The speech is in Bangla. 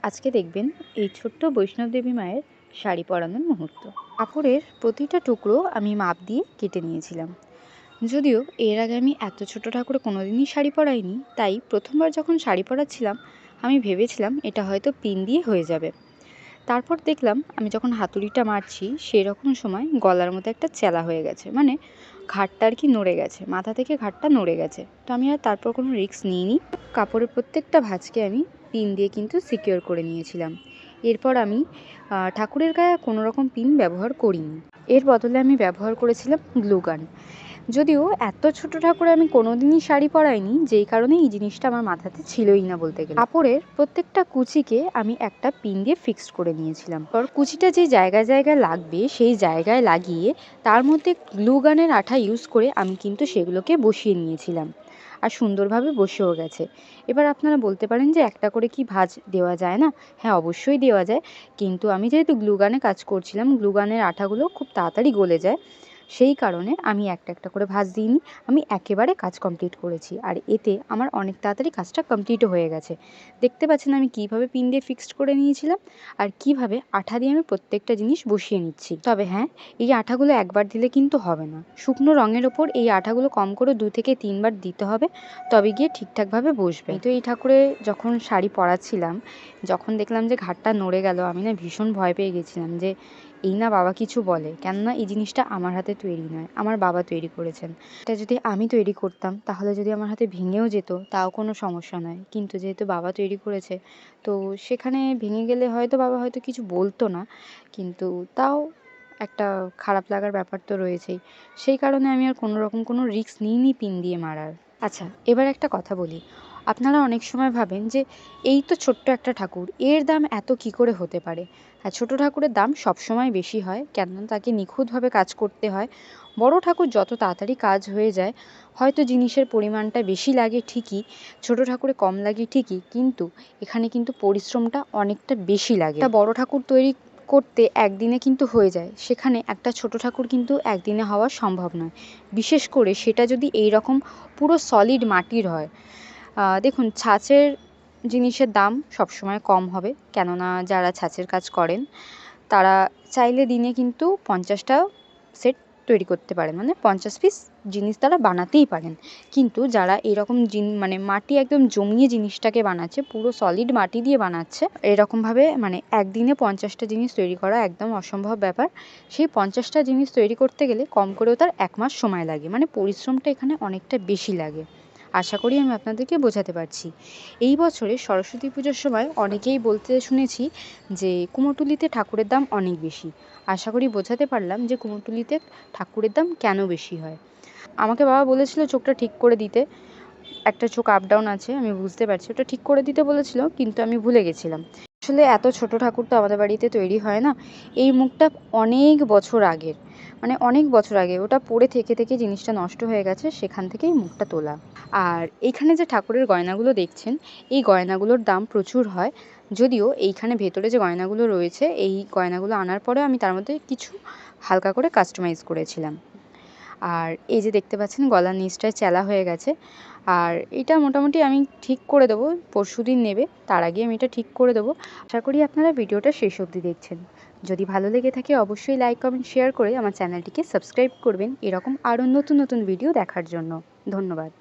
আজকে দেখবেন এই ছোট্ট বৈষ্ণব দেবী মায়ের শাড়ি পরানোর মুহূর্ত। কাপড়ের প্রতিটা টুকরো আমি মাপ দিয়ে কেটে নিয়েছিলাম। যদিও এর আগে আমি এত ছোট ঠাকুরে কোনোদিনই শাড়ি পরাইনি, তাই প্রথমবার যখন শাড়ি পরাচ্ছিলাম আমি ভেবেছিলাম এটা হয়তো পিন দিয়ে হয়ে যাবে। তারপর দেখলাম আমি যখন হাতুড়িটা মারছি সেই রকম সময় গলার মধ্যে একটা চেলা হয়ে গেছে, মানে ঘাটটা আর কি নড়ে গেছে, মাথা থেকে ঘাটটা নড়ে গেছে। তো আমি আর তারপর কোনো রিস্ক নিইনি। কাপড়ের প্রত্যেকটা ভাঁজকে আমি পিন দিয়ে কিন্তু সিকিওর করে নিয়েছিলাম। এরপর আমি ঠাকুরের গায়ে কোনো রকম পিন ব্যবহার করিনি। এর বদলে আমি ব্যবহার করেছিলাম গ্লুগান। যদিও এত ছোট ঠাকুরে আমি কোনোদিনই শাড়ি পরাইনি, যেই কারণে এই জিনিসটা আমার মাথাতে ছিলই না বলতে গেলে। কাপড়ের প্রত্যেকটা কুচিকে আমি একটা পিন দিয়ে ফিক্সড করে নিয়েছিলাম। পর কুচিটা যে জায়গায় জায়গায় লাগবে সেই জায়গায় লাগিয়ে তার মধ্যে গ্লুগানের আঠা ইউজ করে আমি কিন্তু সেগুলোকে বসিয়ে নিয়েছিলাম, আর সুন্দরভাবে বসেও গেছে। এবার আপনারা বলতে পারেন যে একটা করে কি ভাঁজ দেওয়া যায় না? হ্যাঁ, অবশ্যই দেওয়া যায়, কিন্তু আমি যেহেতু গ্লুগানে কাজ করছিলাম, গ্লুগানের আঠাগুলো খুব তাড়াতাড়ি গলে যায়, সেই কারণে আমি একটা একটা করে ভাঁজ দিইনি, আমি একেবারে কাজ কমপ্লিট করেছি। আর এতে আমার অনেক তাড়াতাড়ি কাজটা কমপ্লিটও হয়ে গেছে। দেখতে পাচ্ছেন আমি কীভাবে পিন দিয়ে ফিক্সড করে নিয়েছিলাম আর কিভাবে আঠা দিয়ে আমি প্রত্যেকটা জিনিস বসিয়ে নিচ্ছি। তবে হ্যাঁ, এই আঠাগুলো একবার দিলে কিন্তু হবে না। শুকনো রঙের ওপর এই আঠাগুলো কম করে 2 থেকে 3 বার দিতে হবে, তবে গিয়ে ঠিকঠাকভাবে বসবে। তো এই ঠাকুরে যখন শাড়ি পরাচ্ছিলাম, যখন দেখলাম যে ঘাটটা নড়ে গেল, আমি না ভীষণ ভয় পেয়ে গেছিলাম যে এই না বাবা কিছু বলে, কেননা এই জিনিসটা আমার হাতে তৈরি নয়, আমার বাবা তৈরি করেছেন। এটা যদি আমি তৈরি করতাম তাহলে যদি আমার হাতে ভেঙেও যেত তাও কোনো সমস্যা নয়, কিন্তু যেহেতু বাবা তৈরি করেছে তো সেখানে ভেঙে গেলে হয়তো বাবা হয়তো কিছু বলতো না, কিন্তু তাও একটা খারাপ লাগার ব্যাপার তো রয়েছেই। সেই কারণে আমি আর কোনো রকম কোনো রিস্ক নিইনি পিন দিয়ে মারার। আচ্ছা, এবার একটা কথা বলি। আপনারা অনেক সময় ভাবেন যে এই তো ছোট্ট একটা ঠাকুর, এর দাম এত কী করে হতে পারে? হ্যাঁ, ছোটো ঠাকুরের দাম সবসময় বেশি হয়, কেননা তাকে নিখুঁতভাবে কাজ করতে হয়। বড় ঠাকুর যত তাড়াতাড়ি কাজ হয়ে যায়, হয়তো জিনিসের পরিমাণটা বেশি লাগে ঠিকই, ছোটো ঠাকুরে কম লাগে ঠিকই, কিন্তু এখানে কিন্তু পরিশ্রমটা অনেকটা বেশি লাগে। একটা বড় ঠাকুর তৈরি করতে একদিনে কিন্তু হয়ে যায়, সেখানে একটা ছোট ঠাকুর কিন্তু একদিনে হওয়া সম্ভব নয়, বিশেষ করে সেটা যদি এই রকম পুরো সলিড মাটির হয়। দেখুন, ছাঁচের জিনিসের দাম সবসময় কম হবে, কেননা যারা ছাঁচের কাজ করেন তারা চাইলে দিনে কিন্তু 50টা সেট তৈরি করতে পারেন, মানে 50 পিস জিনিস তারা বানাতেই পারেন। কিন্তু যারা এরকম মানে মাটি একদম জমিয়ে জিনিসটাকে বানাচ্ছে, পুরো সলিড মাটি দিয়ে বানাচ্ছে, এরকমভাবে মানে একদিনে 50টা জিনিস তৈরি করা একদম অসম্ভব ব্যাপার। সেই 50টা জিনিস তৈরি করতে গেলে কম করেও তার 1 মাস সময় লাগে, মানে পরিশ্রমটা এখানে অনেকটা বেশি লাগে। আশা করি আমি আপনাদেরকে বোঝাতে পারছি। এই বছরে সরস্বতী পুজোর সময় অনেকেই বলতে শুনেছি যে কুমোরটুলিতে ঠাকুরের দাম অনেক বেশি। আশা করি বোঝাতে পারলাম যে কুমোরটুলিতে ঠাকুরের দাম কেন বেশি হয়। আমাকে বাবা বলেছিল চোখটা ঠিক করে দিতে, একটা চোখ আপ ডাউন আছে আমি বুঝতে পারছি, ওটা ঠিক করে দিতে বলেছিল, কিন্তু আমি ভুলে গেছিলাম। আসলে এত ছোট ঠাকুর তো আমাদের বাড়িতে তৈরি হয় না। এই মুখটা অনেক বছর আগের, মানে অনেক বছর আগে ওটা পড়ে থেকে থেকে জিনিসটা নষ্ট হয়ে গেছে, সেখান থেকেই মুখটা তোলা। আর এইখানে যে ঠাকুরের গয়নাগুলো দেখছেন, এই গয়নাগুলোর দাম প্রচুর হয়। যদিও এইখানে ভেতরে যে গয়নাগুলো রয়েছে, এই গয়নাগুলো আনার পরে আমি তার মধ্যে কিছু হালকা করে কাস্টমাইজ করেছিলাম। আর এই যে দেখতে পাচ্ছেন গলার নিচটায় চেলা হয়ে গেছে, আর এটা মোটামুটি আমি ঠিক করে দেবো, পরশুদিন নেবে, তার আগে আমি এটা ঠিক করে দেবো। আশা করি আপনারা ভিডিওটা শেষ অবধি দেখছেন। যদি ভালো লেগে থাকে অবশ্যই লাইক, কমেন্ট, শেয়ার করে আমার চ্যানেলটিকে সাবস্ক্রাইব করবেন এরকম আরও নতুন নতুন ভিডিও দেখার জন্য। ধন্যবাদ।